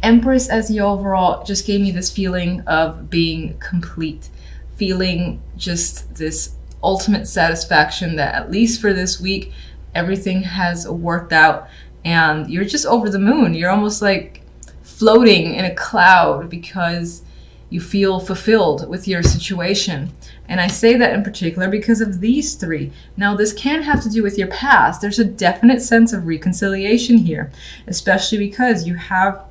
Empress as the overall just gave me this feeling of being complete, feeling just this ultimate satisfaction that at least for this week, everything has worked out and you're just over the moon. You're almost like floating in a cloud because you feel fulfilled with your situation. And I say that in particular because of these three. Now, this can have to do with your past. There's a definite sense of reconciliation here, especially because you have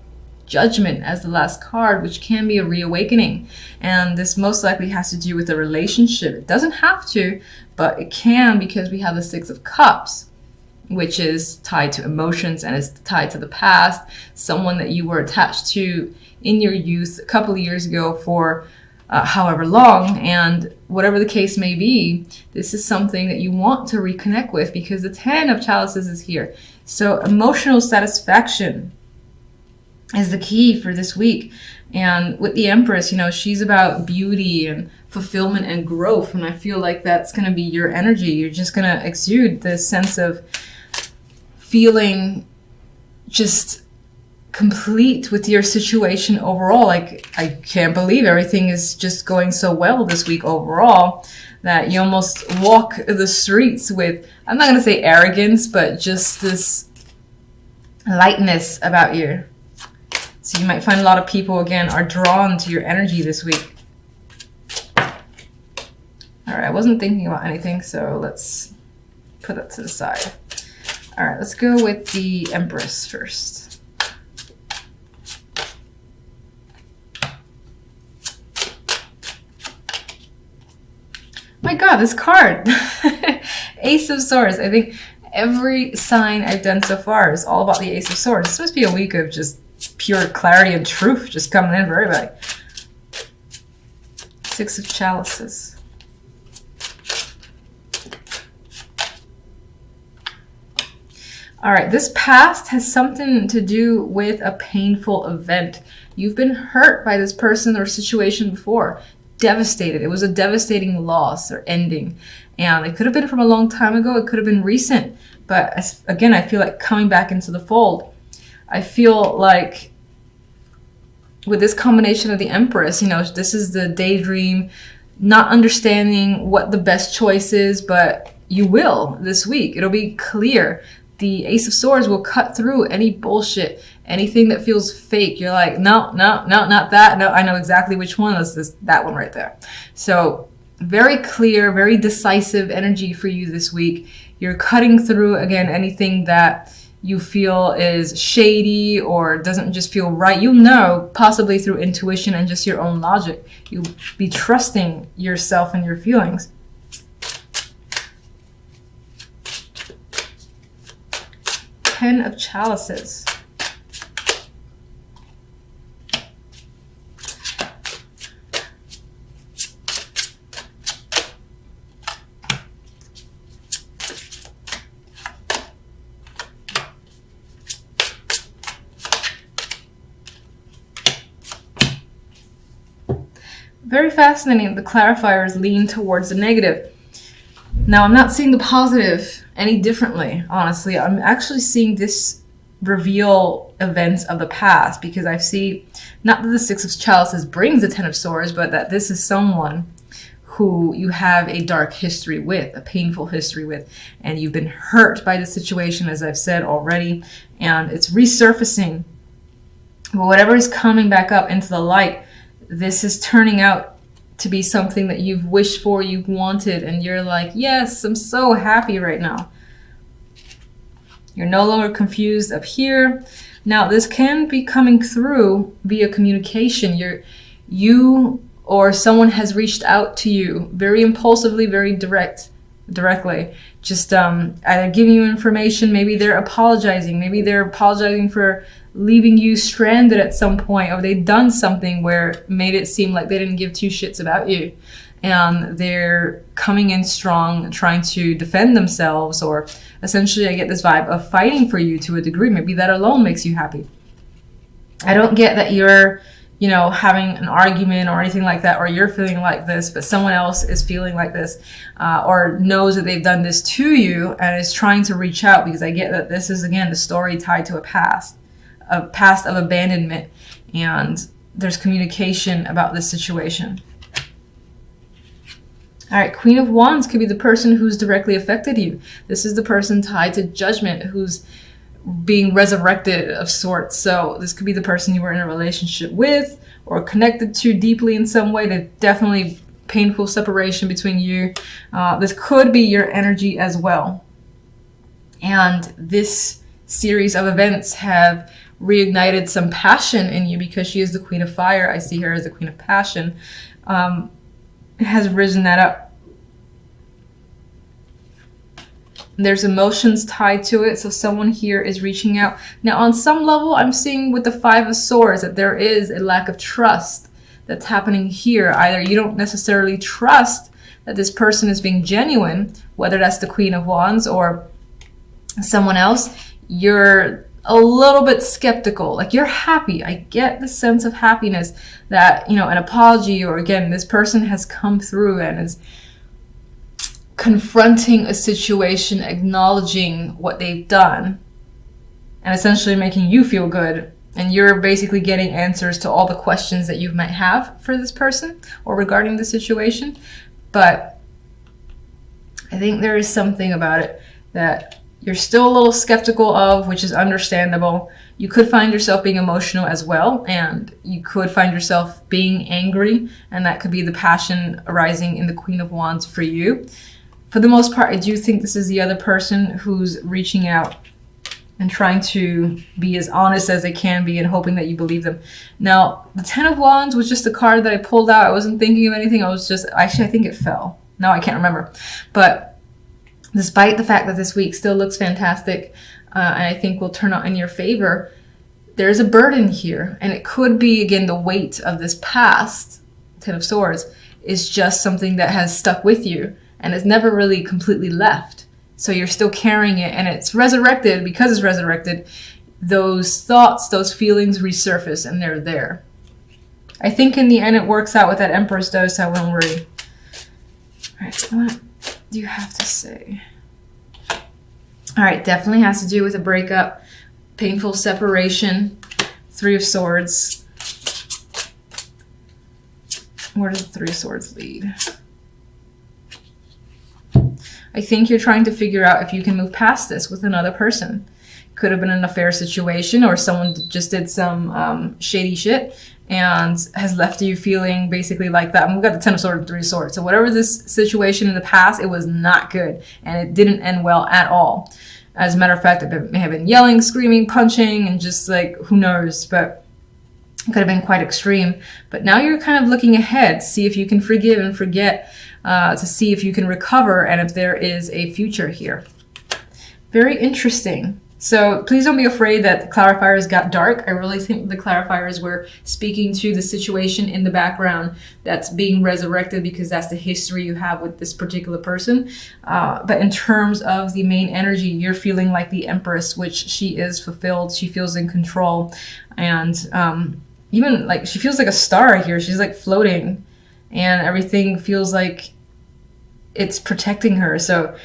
Judgment as the last card, which can be a reawakening. And this most likely has to do with a relationship. It doesn't have to, but it can, because we have the Six of Cups, which is tied to emotions and is tied to the past, someone that you were attached to in your youth a couple of years ago for however long, and whatever the case may be, this is something that you want to reconnect with because the Ten of Chalices is here. So emotional satisfaction is the key for this week. And with the Empress, you know, she's about beauty and fulfillment and growth, and I feel like that's going to be your energy. You're just going to exude this sense of feeling just complete with your situation overall. Like, I can't believe everything is just going so well this week overall that you almost walk the streets with, I'm not going to say arrogance, but just this lightness about you. So you might find a lot of people, again, are drawn to your energy this week. All right, I wasn't thinking about anything, so let's put that to the side. All right, let's go with the Empress first. My God, this card, Ace of Swords. I think every sign I've done so far is all about the Ace of Swords. It's supposed to be a week of just pure clarity and truth just coming in for everybody. Six of Chalices. All right, this past has something to do with a painful event. You've been hurt by this person or situation before. Devastated. It was a devastating loss or ending. And it could have been from a long time ago. It could have been recent. But again, I feel like coming back into the fold. I feel like with this combination of the Empress, you know, this is the daydream, not understanding what the best choice is, but you will this week. It'll be clear. The Ace of Swords will cut through any bullshit, anything that feels fake. You're like, no, not that. No, I know exactly which one. That one right there. So very clear, very decisive energy for you this week. You're cutting through, again, anything that you feel is shady or doesn't just feel right. You'll know, possibly through intuition and just your own logic. You'll be trusting yourself and your feelings. Ten of Chalices. Very fascinating. The clarifiers lean towards the negative. Now, I'm not seeing the positive any differently, honestly. I'm actually seeing this reveal events of the past, because I see not that the Six of Chalices brings the Ten of Swords, but that this is someone who you have a dark history with, a painful history with, and you've been hurt by the situation, as I've said already, and it's resurfacing. But whatever is coming back up into the light, this is turning out to be something that you've wished for, you've wanted, and you're like, yes, I'm so happy right now. You're no longer confused up here. Now, this can be coming through via communication. You or someone has reached out to you very impulsively, very directly. Just either giving you information, maybe they're apologizing for leaving you stranded at some point, or they've done something where it made it seem like they didn't give two shits about you. And they're coming in strong, trying to defend themselves, or essentially I get this vibe of fighting for you to a degree. Maybe that alone makes you happy. I don't get that you're, having an argument or anything like that, or you're feeling like this, but someone else is feeling like this, or knows that they've done this to you and is trying to reach out, because I get that this is, again, the story tied to a past a past of abandonment, and there's communication about this situation. All right, Queen of Wands could be the person who's directly affected you. This is the person tied to judgment who's being resurrected of sorts. So this could be the person you were in a relationship with or connected to deeply in some way. There's definitely painful separation between you. This could be your energy as well. And this series of events have reignited some passion in you because she is the Queen of Fire. I see her as the Queen of Passion. It has risen that up. There's emotions tied to it, so someone here is reaching out. Now, on some level, I'm seeing with the Five of Swords that there is a lack of trust that's happening here. Either you don't necessarily trust that this person is being genuine, whether that's the Queen of Wands or someone else. You're a little bit skeptical. Like, you're happy. I get the sense of happiness that, you know, an apology, or again, this person has come through and is confronting a situation, acknowledging what they've done, and essentially making you feel good. And you're basically getting answers to all the questions that you might have for this person or regarding the situation. But I think there is something about it that you're still a little skeptical of, which is understandable. You could find yourself being emotional as well, and you could find yourself being angry, and that could be the passion arising in the Queen of Wands for you. For the most part, I do think this is the other person who's reaching out and trying to be as honest as they can be and hoping that you believe them. Now, the Ten of Wands was just a card that I pulled out. I wasn't thinking of anything. I was just, actually, I think it fell. Now I can't remember. But despite the fact that this week still looks fantastic, and I think will turn out in your favor, there's a burden here. And it could be, again, the weight of this past, Ten of Swords, is just something that has stuck with you and has never really completely left. So you're still carrying it, and it's resurrected. Because it's resurrected, those thoughts, those feelings resurface, and they're there. I think in the end it works out with that Empress though, so I won't worry. All right, what do you have to say? All right, definitely has to do with a breakup, painful separation, Three of Swords. Where does the Three of Swords lead? I think you're trying to figure out if you can move past this with another person. Could have been an affair situation, or someone just did some shady shit and has left you feeling basically like that. And we've got the Ten of Swords and Three of Swords. So whatever this situation in the past, it was not good. And it didn't end well at all. As a matter of fact, it may have been yelling, screaming, punching, and just like, who knows. But it could have been quite extreme. But now you're kind of looking ahead to see if you can forgive and forget, to see if you can recover and if there is a future here. Very interesting. So please don't be afraid that the clarifiers got dark. I really think the clarifiers were speaking to the situation in the background that's being resurrected, because that's the history you have with this particular person. But in terms of the main energy, you're feeling like the Empress, which she is fulfilled. She feels in control. And even like she feels like a star here. She's like floating, and everything feels like it's protecting her. So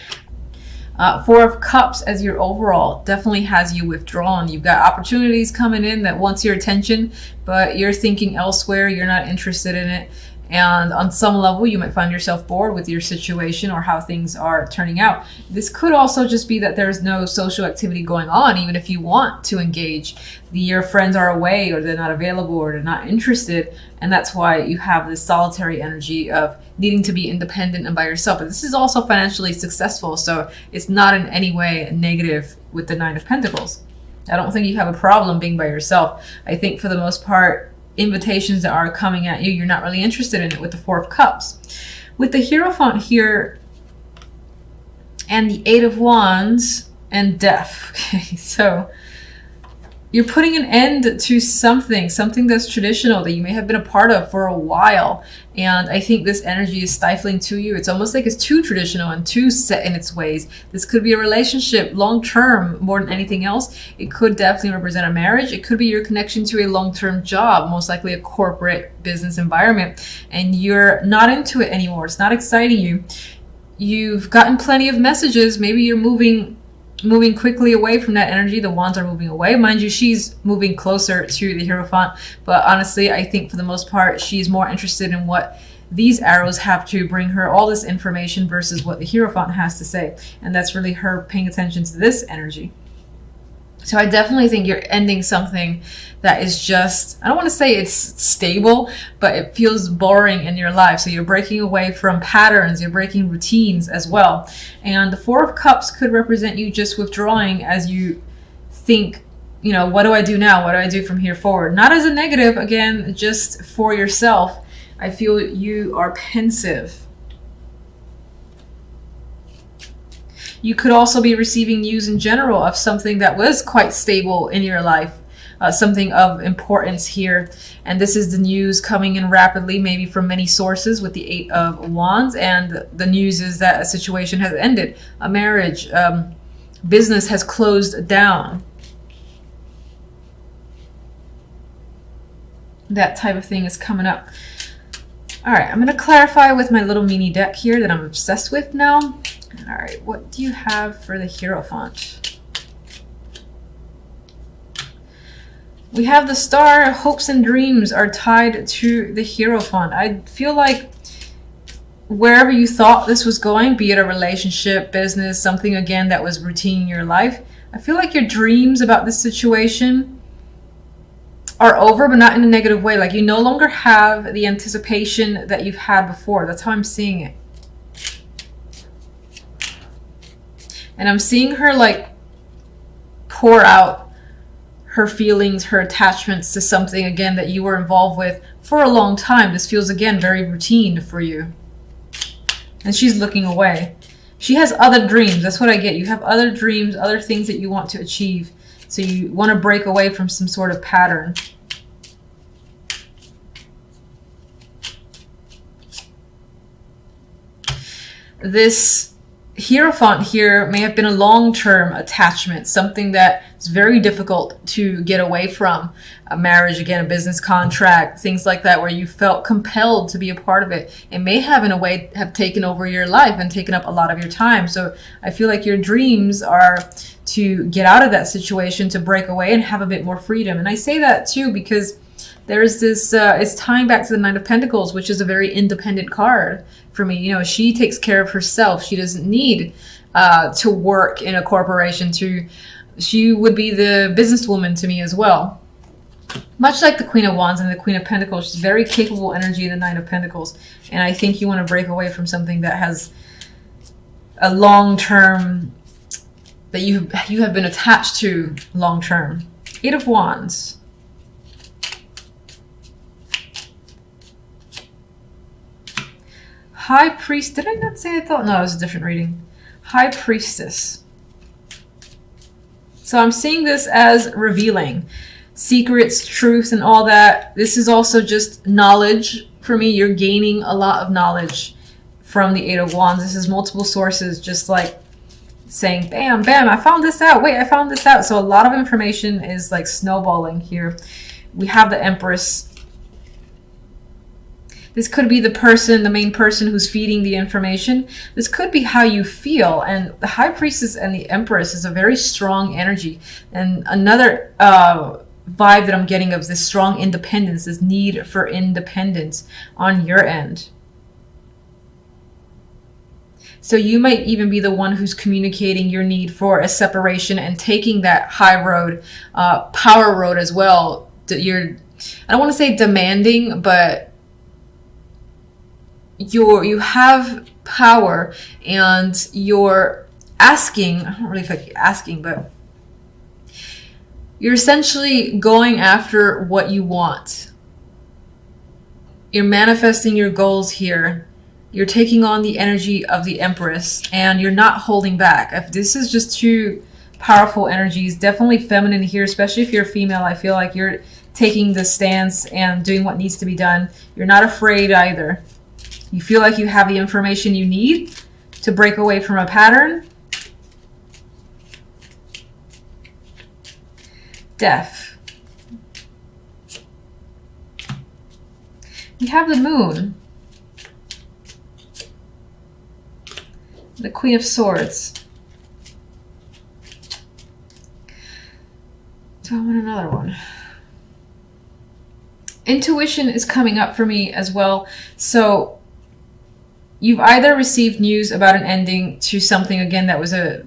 Four of Cups as your overall definitely has you withdrawn. You've got opportunities coming in that wants your attention, but you're thinking elsewhere. You're not interested in it. And on some level, you might find yourself bored with your situation or how things are turning out. This could also just be that there's no social activity going on, even if you want to engage. Your friends are away, or they're not available, or they're not interested. And that's why you have this solitary energy of needing to be independent and by yourself. But this is also financially successful, so it's not in any way negative with the Nine of Pentacles. I don't think you have a problem being by yourself. I think for the most part, invitations that are coming at you, you're not really interested in it with the Four of Cups. With the Hierophant here and the Eight of Wands and Death. Okay, so you're putting an end to something that's traditional that you may have been a part of for a while. And I think this energy is stifling to you. It's almost like it's too traditional and too set in its ways. This could be a relationship long-term more than anything else. It could definitely represent a marriage. It could be your connection to a long-term job, most likely a corporate business environment. And you're not into it anymore. It's not exciting you. You've gotten plenty of messages. Maybe you're moving moving quickly away from that energy. The wands are moving away. Mind you, she's moving closer to the Hierophant, but honestly, I think for the most part, she's more interested in what these arrows have to bring her, all this information, versus what the Hierophant has to say. And that's really her paying attention to this energy. So I definitely think you're ending something that is just, I don't want to say it's stable, but it feels boring in your life. So you're breaking away from patterns, you're breaking routines as well. And the Four of Cups could represent you just withdrawing as you think, you know, what do I do now? What do I do from here forward? Not as a negative, again, just for yourself. I feel you are pensive. You could also be receiving news in general of something that was quite stable in your life, something of importance here. And this is the news coming in rapidly, maybe from many sources with the Eight of Wands. And the news is that a situation has ended, a marriage, business has closed down. That type of thing is coming up. All right, I'm going to clarify with my little mini deck here that I'm obsessed with now. All right, what do you have for the Hierophant? We have the Star. Hopes and dreams are tied to the Hierophant. I feel like wherever you thought this was going, be it a relationship, business, something again that was routine in your life, I feel like your dreams about this situation are over, but not in a negative way. Like you no longer have the anticipation that you've had before. That's how I'm seeing it. And I'm seeing her like pour out her feelings, her attachments to something again that you were involved with for a long time. This feels again very routine for you. And she's looking away. She has other dreams. That's what I get. You have other dreams, other things that you want to achieve. So you want to break away from some sort of pattern. This Hierophant here may have been a long-term attachment, something that is very difficult to get away from. A marriage, again, a business contract, things like that, where you felt compelled to be a part of it. It may have, in a way, have taken over your life and taken up a lot of your time. So I feel like your dreams are to get out of that situation, to break away and have a bit more freedom. And I say that too because there's this, it's tying back to the Nine of Pentacles, which is a very independent card for me. You know, she takes care of herself. She doesn't need to work in a corporation. She would be the businesswoman to me as well. Much like the Queen of Wands and the Queen of Pentacles, she's very capable energy in the Nine of Pentacles. And I think you want to break away from something that has a long-term, that you have been attached to long-term. Eight of Wands. High Priest. Did I not say I thought? No, it was a different reading. High Priestess. So I'm seeing this as revealing secrets, truth, and all that. This is also just knowledge for me. You're gaining a lot of knowledge from the Eight of Wands. This is multiple sources, just like saying, bam, bam, I found this out. Wait, I found this out. So a lot of information is like snowballing here. We have the Empress. This could be the person, the main person who's feeding the information. This could be how you feel. And the High Priestess and the Empress is a very strong energy. And another vibe that I'm getting of this strong independence, this need for independence on your end. So you might even be the one who's communicating your need for a separation and taking that high road, power road as well. You're, I don't want to say demanding, but you have power and you're asking, I don't really feel like asking, but you're essentially going after what you want. You're manifesting your goals here. You're taking on the energy of the Empress and you're not holding back. If this is just two powerful energies, definitely feminine here, especially if you're female. I feel like you're taking the stance and doing what needs to be done. You're not afraid either. You feel like you have the information you need to break away from a pattern. Death. We have the Moon. The Queen of Swords. I want another one. Intuition is coming up for me as well. So you've either received news about an ending to something, again, that was a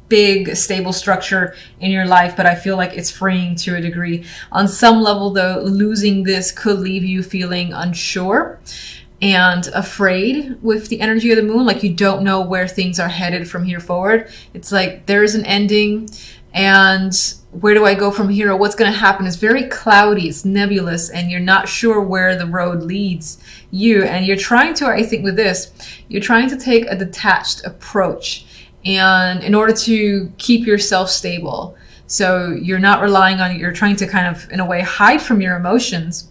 big stable structure in your life, but I feel like it's freeing to a degree. On some level, though, losing this could leave you feeling unsure and afraid with the energy of the moon, like you don't know where things are headed from here forward. It's like there's an ending, and where do I go from here, or what's going to happen? It's very cloudy, it's nebulous, and you're not sure where the road leads you. And you're trying to, I think with this, you're trying to take a detached approach, and in order to keep yourself stable. So you're not relying on, you're trying to kind of, in a way, hide from your emotions.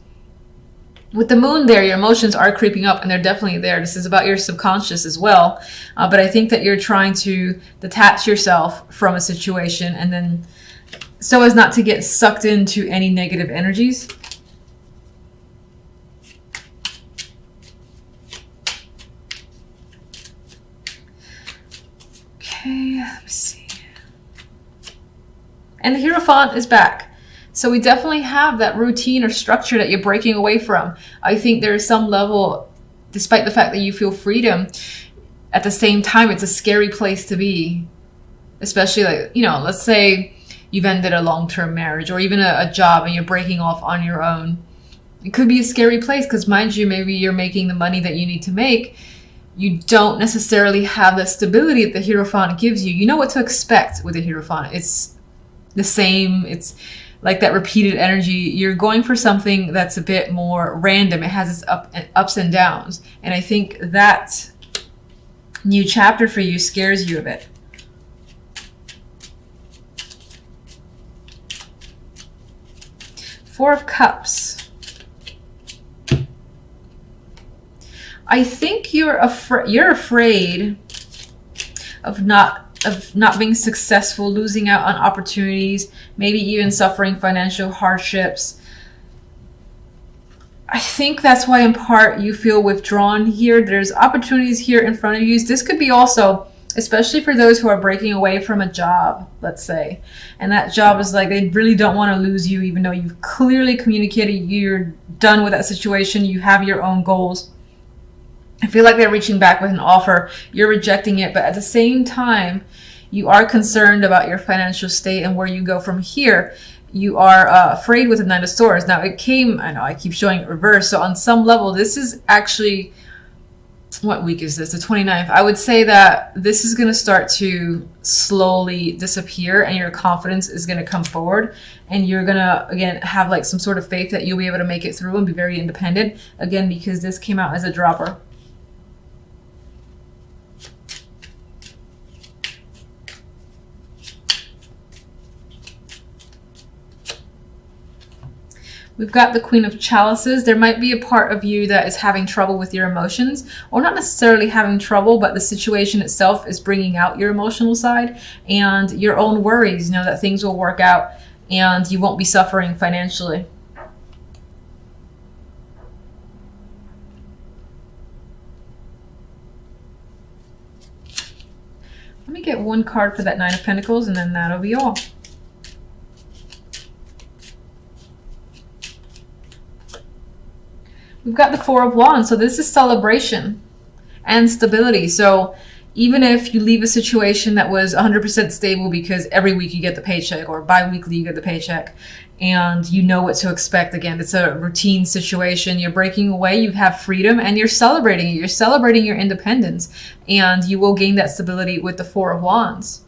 With the moon there, your emotions are creeping up, and they're definitely there. This is about your subconscious as well. But I think that you're trying to detach yourself from a situation, and then so as not to get sucked into any negative energies. Okay, let me see. And the Hierophant is back. So we definitely have that routine or structure that you're breaking away from. I think there is some level, despite the fact that you feel freedom, at the same time, it's a scary place to be. Especially, like, you know, let's say you've ended a long-term marriage or even a job and you're breaking off on your own. It could be a scary place because, mind you, maybe you're making the money that you need to make. You don't necessarily have the stability that the Hierophant gives you. You know what to expect with the Hierophant. It's the same. It's like that repeated energy. You're going for something that's a bit more random. It has its ups and downs. And I think that new chapter for you scares you a bit. Four of Cups. I think you're afraid of not being successful, losing out on opportunities, maybe even suffering financial hardships. I think that's why in part you feel withdrawn here. There's opportunities here in front of you. This could be also, especially for those who are breaking away from a job, let's say. And that job is like, they really don't want to lose you, even though you've clearly communicated you're done with that situation. You have your own goals. I feel like they're reaching back with an offer. You're rejecting it, but at the same time, you are concerned about your financial state and where you go from here. You are afraid with the Knight of Swords. Now, it came, I know I keep showing it reverse. So on some level, this is actually, what week is this? The 29th. I would say that this is going to start to slowly disappear, and your confidence is going to come forward, and you're going to, again, have like some sort of faith that you'll be able to make it through and be very independent. Again, because this came out as a dropper. We've got the Queen of Chalices. There might be a part of you that is having trouble with your emotions, or not necessarily having trouble, but the situation itself is bringing out your emotional side and your own worries, you know, that things will work out and you won't be suffering financially. Let me get one card for that Nine of Pentacles, and then that'll be all. We've got the Four of Wands. So this is celebration and stability. So even if you leave a situation that was 100% stable because every week you get the paycheck, or bi-weekly you get the paycheck, and you know what to expect, again, it's a routine situation. You're breaking away, you have freedom, and you're celebrating it. You're celebrating your independence, and you will gain that stability with the Four of Wands.